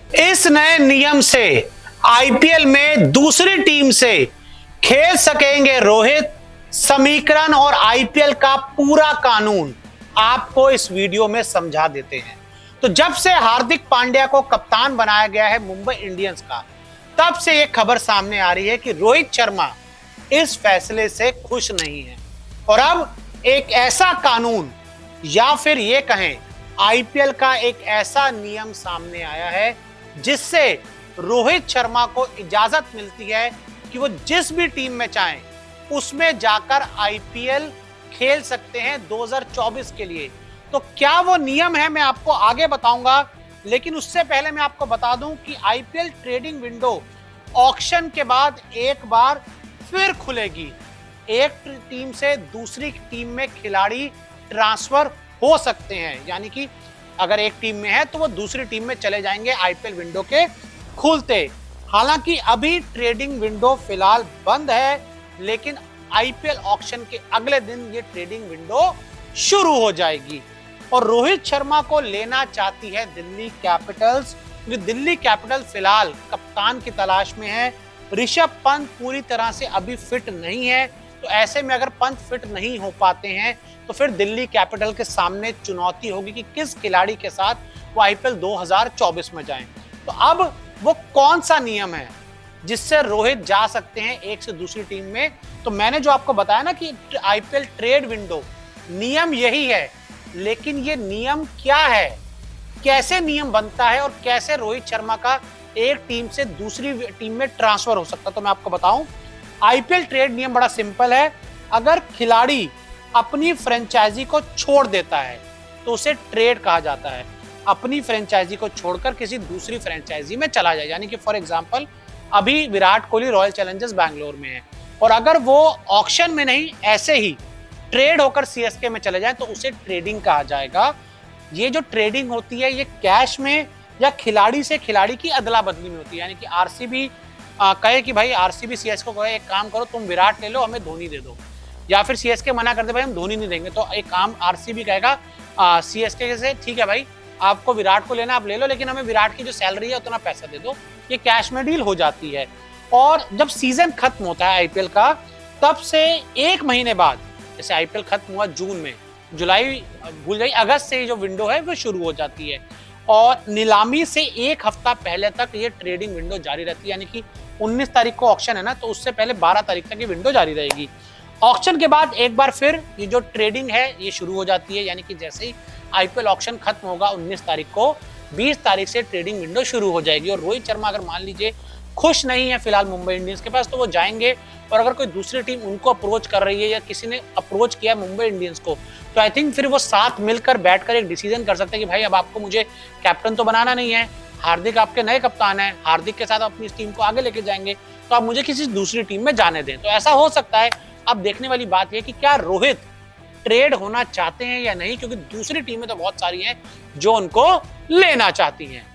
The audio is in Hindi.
इस नए नियम से आईपीएल में दूसरी टीम से खेल सकेंगे रोहित। समीकरण और आईपीएल का पूरा कानून आपको इस वीडियो में समझा देते हैं। तो जब से हार्दिक पांड्या को कप्तान बनाया गया है मुंबई इंडियंस का, तब से यह खबर सामने आ रही है कि रोहित शर्मा इस फैसले से खुश नहीं है। और अब एक ऐसा कानून या फिर ये कहें आईपीएल का एक ऐसा नियम सामने आया है जिससे रोहित शर्मा को इजाजत मिलती है कि वो जिस भी टीम में चाहें उसमें जाकर आईपीएल खेल सकते हैं 2024 के लिए। तो क्या वो नियम है, मैं आपको आगे बताऊंगा, लेकिन उससे पहले मैं आपको बता दूं कि आईपीएल ट्रेडिंग विंडो ऑक्शन के बाद एक बार फिर खुलेगी। एक टीम से दूसरी टीम में खिलाड़ी ट्रांसफर हो सकते हैं, यानी कि अगर एक टीम में है तो वो दूसरी टीम में चले जाएंगे आईपीएल विंडो के खुलते। हालांकि अभी ट्रेडिंग विंडो फिलहाल बंद है, लेकिन आईपीएल ऑक्शन के अगले दिन ये ट्रेडिंग विंडो शुरू हो जाएगी। और रोहित शर्मा को लेना चाहती है दिल्ली कैपिटल्स, क्योंकि दिल्ली कैपिटल फिलहाल कप्तान की तलाश में है। ऋषभ पंत पूरी तरह से अभी फिट नहीं है, तो ऐसे में अगर पंत फिट नहीं हो पाते हैं तो फिर दिल्ली कैपिटल के सामने चुनौती होगी कि किस खिलाड़ी के साथ वो आईपीएल 2024 में जाएं। तो अब वो कौन सा नियम है जिससे रोहित जा सकते हैं एक से दूसरी टीम में? तो मैंने जो आपको बताया ना कि आईपीएल ट्रेड विंडो नियम यही है, लेकिन ये नियम क्या है, कैसे नियम बनता है और कैसे रोहित शर्मा का एक टीम से दूसरी टीम में ट्रांसफर हो सकता है, तो मैं आपको बताऊं। आईपीएल ट्रेड नियम बड़ा सिंपल है। अगर खिलाड़ी अपनी फ्रेंचाइजी को छोड़ देता है तो उसे ट्रेड कहा जाता है। अपनी फ्रेंचाइजी को छोड़कर किसी दूसरी फ्रेंचाइजी में चला जाए, यानी कि फॉर एग्जांपल अभी विराट कोहली रॉयल चैलेंजर्स बैंगलोर में है और अगर वो ऑक्शन में नहीं ऐसे ही ट्रेड होकर सीएसके में चले जाए तो उसे ट्रेडिंग कहा जाएगा। ये जो ट्रेडिंग होती है ये कैश में या खिलाड़ी से खिलाड़ी की अदला बदली में होती है, यानी कि आरसीबी कहे कि भाई आरसीबी सीएसके को कहे एक काम करो तुम विराट ले लो, हमें धोनी दे दो, या फिर सीएसके मना कर दे भाई हम धोनी नहीं देंगे, तो एक काम आरसीबी कहेगा सीएसके से ठीक है भाई आपको विराट को लेना आप ले लो, लेकिन हमें विराट की जो सैलरी है उतना पैसा दे दो। ये कैश में डील हो जाती है। और जब सीजन खत्म होता है आईपीएल का, तब से एक महीने बाद, जैसे आईपीएल खत्म हुआ जून में, जुलाई भूल जाइए, अगस्त से जो विंडो है वो शुरू हो जाती है और नीलामी से एक हफ्ता पहले तक ये ट्रेडिंग विंडो जारी रहती है, यानी कि 19 तारीख को ऑक्शन है ना, तो उससे पहले 12 तारीख तक ये विंडो जारी रहेगी। ऑक्शन के बाद एक बार फिर ये जो ट्रेडिंग है ये शुरू हो जाती है, यानी कि जैसे ही आईपीएल ऑक्शन खत्म होगा 19 तारीख को, 20 तारीख से ट्रेडिंग विंडो शुरू हो जाएगी। और रोहित शर्मा अगर मान लीजिए खुश नहीं है फिलहाल मुंबई इंडियंस के पास, तो वो जाएंगे और अगर कोई दूसरी टीम उनको अप्रोच कर रही है या किसी ने अप्रोच किया मुंबई इंडियंस को, तो आई थिंक फिर वो साथ मिलकर बैठकर एक डिसीजन कर सकते हैं कि भाई अब आपको मुझे कैप्टन तो बनाना नहीं है, हार्दिक आपके नए कप्तान है, हार्दिक के साथ अपनी इस टीम को आगे लेके जाएंगे, तो आप मुझे किसी दूसरी टीम में जाने दें। तो ऐसा हो सकता है। अब देखने वाली बात यह कि क्या रोहित ट्रेड होना चाहते हैं या नहीं, क्योंकि दूसरी टीमें तो बहुत सारी हैं जो उनको लेना चाहती हैं।